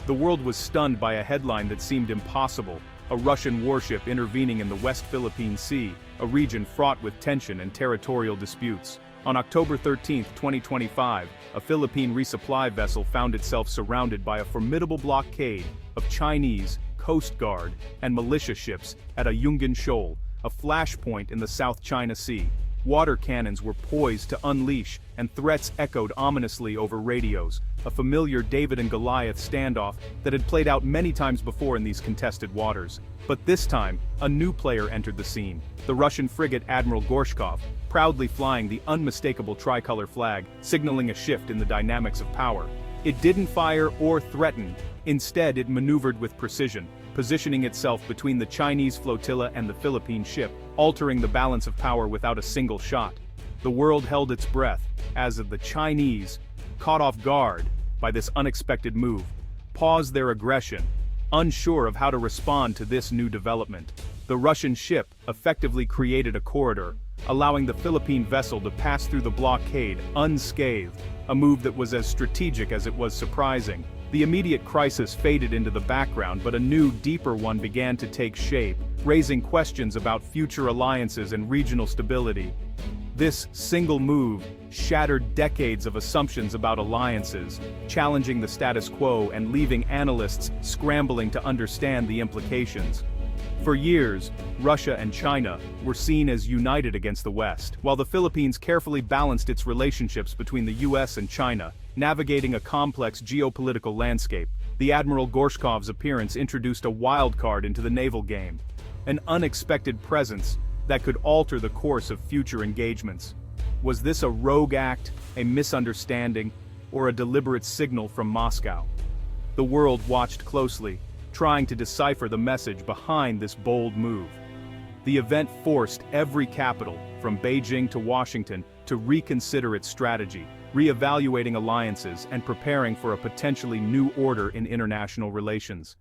The world was stunned by a headline that seemed impossible: a Russian warship intervening in the West Philippine Sea, a region fraught with tension and territorial disputes. On October 13, 2025, a Philippine resupply vessel found itself surrounded by a formidable blockade of Chinese, Coast Guard, and militia ships at a Yungan Shoal, a flashpoint in the South China Sea. Water cannons were poised to unleash, and threats echoed ominously over radios, a familiar David and Goliath standoff that had played out many times before in these contested waters. But this time, a new player entered the scene: the Russian frigate Admiral Gorshkov, proudly flying the unmistakable tricolor flag, signaling a shift in the dynamics of power. It didn't fire or threaten. Instead, it maneuvered with precision, positioning itself between the Chinese flotilla and the Philippine ship, altering the balance of power without a single shot. The world held its breath, as the Chinese, caught off guard by this unexpected move, paused their aggression, unsure of how to respond to this new development. The Russian ship effectively created a corridor, allowing the Philippine vessel to pass through the blockade unscathed, a move that was as strategic as it was surprising. The immediate crisis faded into the background, but a new, deeper one began to take shape, raising questions about future alliances and regional stability. This single move shattered decades of assumptions about alliances, challenging the status quo and leaving analysts scrambling to understand the implications. For years, Russia and China were seen as united against the West, while the Philippines carefully balanced its relationships between the US and China, navigating a complex geopolitical landscape. The Admiral Gorshkov's appearance introduced a wild card into the naval game, an unexpected presence that could alter the course of future engagements. Was this a rogue act, a misunderstanding, or a deliberate signal from Moscow? The world watched closely, trying to decipher the message behind this bold move. The event forced every capital, from Beijing to Washington, to reconsider its strategy, reevaluating alliances and preparing for a potentially new order in international relations.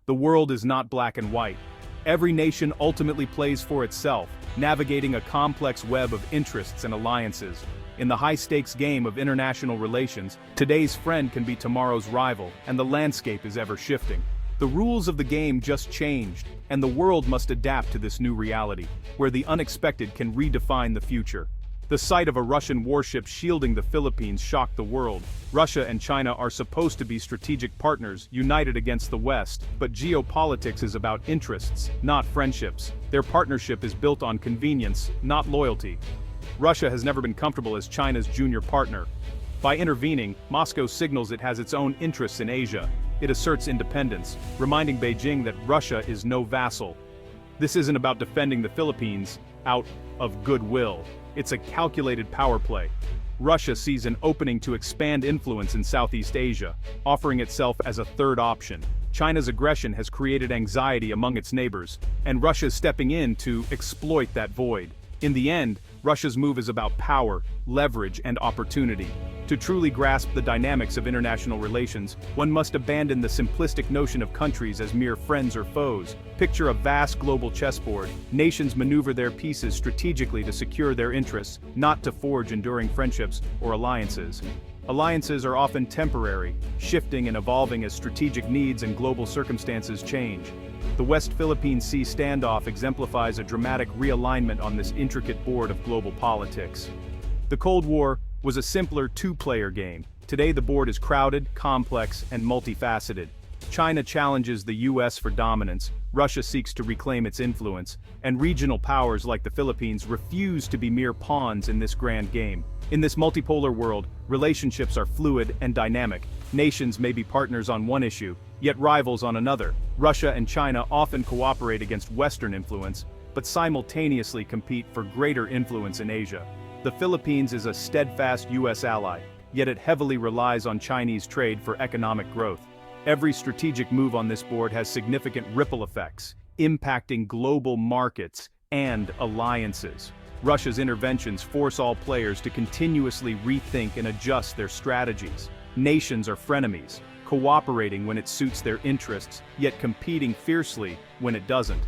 The world is not black and white. Every nation ultimately plays for itself, navigating a complex web of interests and alliances. In the high-stakes game of international relations, today's friend can be tomorrow's rival, and the landscape is ever shifting. The rules of the game just changed, and the world must adapt to this new reality, where the unexpected can redefine the future. The sight of a Russian warship shielding the Philippines shocked the world. Russia and China are supposed to be strategic partners, united against the West, but geopolitics is about interests, not friendships. Their partnership is built on convenience, not loyalty. Russia has never been comfortable as China's junior partner. By intervening, Moscow signals it has its own interests in Asia. It asserts independence, reminding Beijing that Russia is no vassal. This isn't about defending the Philippines out of goodwill. It's a calculated power play. Russia sees an opening to expand influence in Southeast Asia, offering itself as a third option. China's aggression has created anxiety among its neighbors, and Russia's stepping in to exploit that void. In the end, Russia's move is about power, leverage, and opportunity. To truly grasp the dynamics of international relations, one must abandon the simplistic notion of countries as mere friends or foes. Picture a vast global chessboard. Nations maneuver their pieces strategically to secure their interests, not to forge enduring friendships or alliances. Alliances are often temporary, shifting and evolving as strategic needs and global circumstances change. The West Philippine Sea standoff exemplifies a dramatic realignment on this intricate board of global politics. The Cold War was a simpler two-player game. Today the board is crowded, complex, and multifaceted. China challenges the US for dominance, Russia seeks to reclaim its influence, and regional powers like the Philippines refuse to be mere pawns in this grand game. In this multipolar world, relationships are fluid and dynamic. Nations may be partners on one issue, yet rivals on another. Russia and China often cooperate against Western influence, but simultaneously compete for greater influence in Asia. The Philippines is a steadfast US ally, yet it heavily relies on Chinese trade for economic growth. Every strategic move on this board has significant ripple effects, impacting global markets and alliances. Russia's interventions force all players to continuously rethink and adjust their strategies. Nations are frenemies, cooperating when it suits their interests, yet competing fiercely when it doesn't.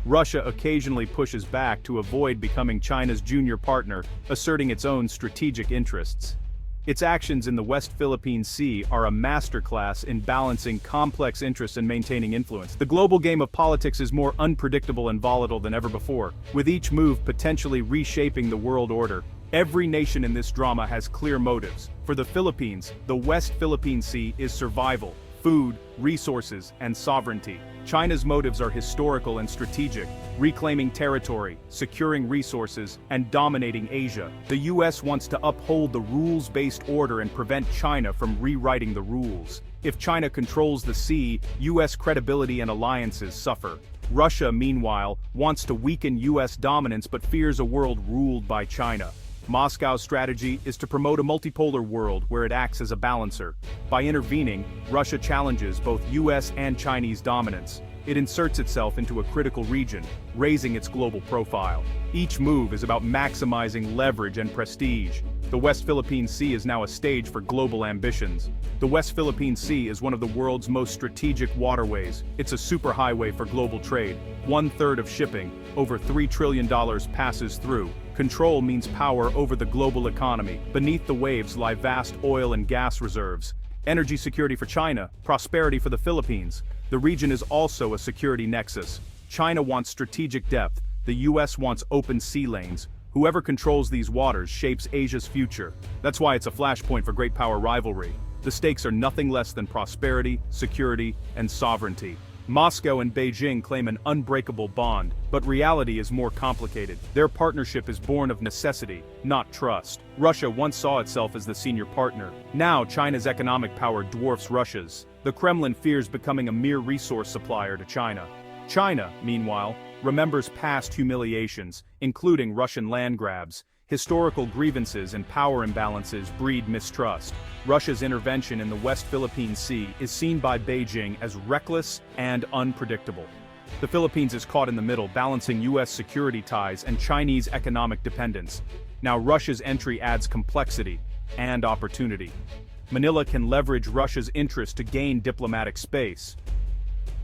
Russia occasionally pushes back to avoid becoming China's junior partner, asserting its own strategic interests. Its actions in the West Philippine Sea are a masterclass in balancing complex interests and maintaining influence. The global game of politics is more unpredictable and volatile than ever before, with each move potentially reshaping the world order. Every nation in this drama has clear motives. For the Philippines, the West Philippine Sea is survival, food, resources, and sovereignty. China's motives are historical and strategic, reclaiming territory, securing resources, and dominating Asia. The US wants to uphold the rules-based order and prevent China from rewriting the rules. If China controls the sea, US credibility and alliances suffer. Russia, meanwhile, wants to weaken US dominance but fears a world ruled by China. Moscow's strategy is to promote a multipolar world where it acts as a balancer. By intervening, Russia challenges both US and Chinese dominance. It inserts itself into a critical region, raising its global profile. Each move is about maximizing leverage and prestige. The West Philippine Sea is now a stage for global ambitions. The West Philippine Sea is one of the world's most strategic waterways. It's a superhighway for global trade. 1/3 of shipping, over $3 trillion, passes through. Control means power over the global economy. Beneath the waves lie vast oil and gas reserves. Energy security for China, prosperity for the Philippines. The region is also a security nexus. China wants strategic depth. The US wants open sea lanes. Whoever controls these waters shapes Asia's future. That's why it's a flashpoint for great power rivalry. The stakes are nothing less than prosperity, security, and sovereignty. Moscow and Beijing claim an unbreakable bond, but reality is more complicated. Their partnership is born of necessity, not trust. Russia once saw itself as the senior partner. Now China's economic power dwarfs Russia's. The Kremlin fears becoming a mere resource supplier to China. China, meanwhile, remembers past humiliations, including Russian land grabs. Historical grievances and power imbalances breed mistrust. Russia's intervention in the West Philippine Sea is seen by Beijing as reckless and unpredictable. The Philippines is caught in the middle, balancing US security ties and Chinese economic dependence. Now Russia's entry adds complexity and opportunity. Manila can leverage Russia's interest to gain diplomatic space.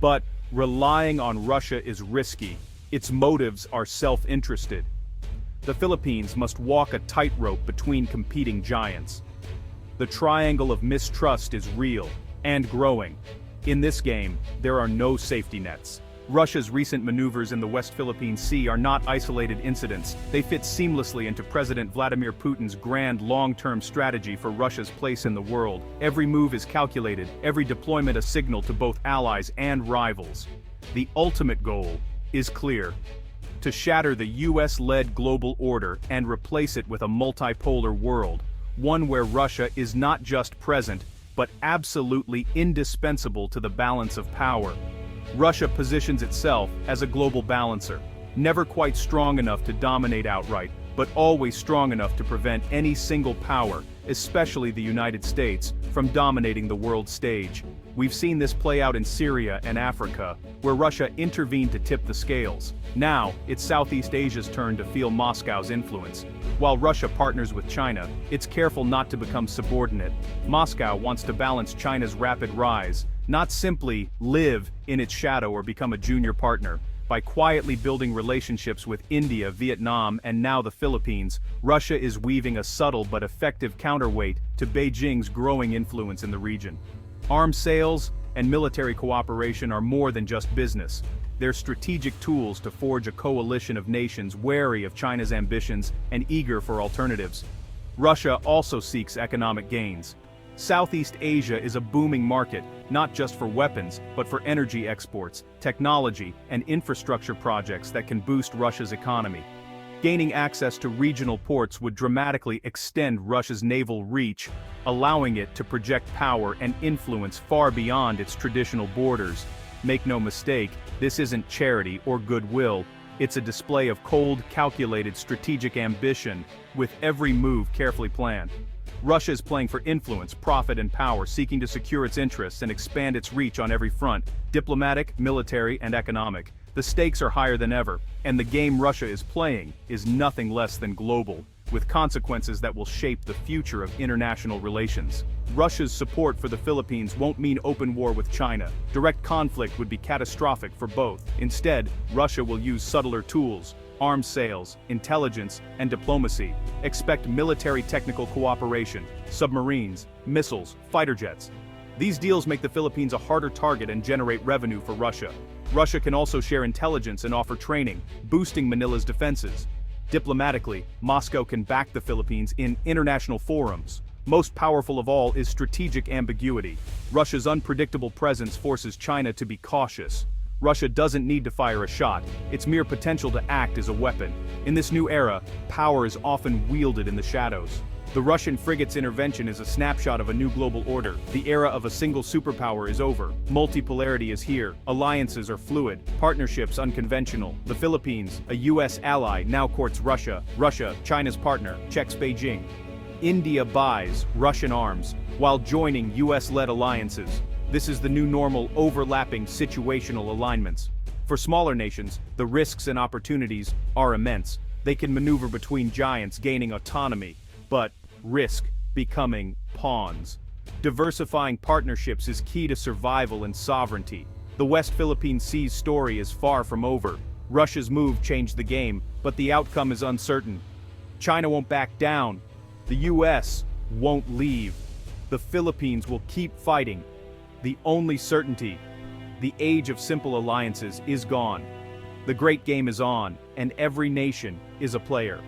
But relying on Russia is risky. Its motives are self-interested. The Philippines must walk a tightrope between competing giants. The triangle of mistrust is real and growing. In this game, there are no safety nets. Russia's recent maneuvers in the West Philippine Sea are not isolated incidents. They fit seamlessly into President Vladimir Putin's grand long-term strategy for Russia's place in the world. Every move is calculated, every deployment a signal to both allies and rivals. The ultimate goal is clear: to shatter the US-led global order and replace it with a multipolar world, one where Russia is not just present, but absolutely indispensable to the balance of power. Russia positions itself as a global balancer, never quite strong enough to dominate outright, but always strong enough to prevent any single power, especially the United States, from dominating the world stage. We've seen this play out in Syria and Africa, where Russia intervened to tip the scales. Now, it's Southeast Asia's turn to feel Moscow's influence. While Russia partners with China, it's careful not to become subordinate. Moscow wants to balance China's rapid rise, not simply live in its shadow or become a junior partner. By quietly building relationships with India, Vietnam, and now the Philippines, Russia is weaving a subtle but effective counterweight to Beijing's growing influence in the region. Arms sales and military cooperation are more than just business. They're strategic tools to forge a coalition of nations wary of China's ambitions and eager for alternatives. Russia also seeks economic gains. Southeast Asia is a booming market, not just for weapons, but for energy exports, technology, and infrastructure projects that can boost Russia's economy. Gaining access to regional ports would dramatically extend Russia's naval reach, allowing it to project power and influence far beyond its traditional borders. Make no mistake, this isn't charity or goodwill. It's a display of cold, calculated strategic ambition, with every move carefully planned. Russia is playing for influence, profit, and power, seeking to secure its interests and expand its reach on every front: diplomatic, military, and economic. The stakes are higher than ever, and the game Russia is playing is nothing less than global, with consequences that will shape the future of international relations. Russia's support for the Philippines won't mean open war with China. Direct conflict would be catastrophic for both. Instead, Russia will use subtler tools: arms sales, intelligence, and diplomacy. Expect military technical cooperation, submarines, missiles, fighter jets. These deals make the Philippines a harder target and generate revenue for Russia. Russia can also share intelligence and offer training, boosting Manila's defenses. Diplomatically, Moscow can back the Philippines in international forums. Most powerful of all is strategic ambiguity. Russia's unpredictable presence forces China to be cautious. Russia doesn't need to fire a shot, its mere potential to act is a weapon. In this new era, power is often wielded in the shadows. The Russian frigate's intervention is a snapshot of a new global order. The era of a single superpower is over. Multipolarity is here. Alliances are fluid. Partnerships unconventional. The Philippines, a US ally, now courts Russia. Russia, China's partner, checks Beijing. India buys Russian arms while joining US-led alliances. This is the new normal, overlapping situational alignments. For smaller nations, the risks and opportunities are immense. They can maneuver between giants, gaining autonomy, but risk becoming pawns. Diversifying partnerships is key to survival and sovereignty. The West Philippine Sea's story is far from over. Russia's move changed the game, but the outcome is uncertain. China won't back down. The US won't leave. The Philippines will keep fighting. The only certainty, the age of simple alliances is gone. The great game is on, and every nation is a player.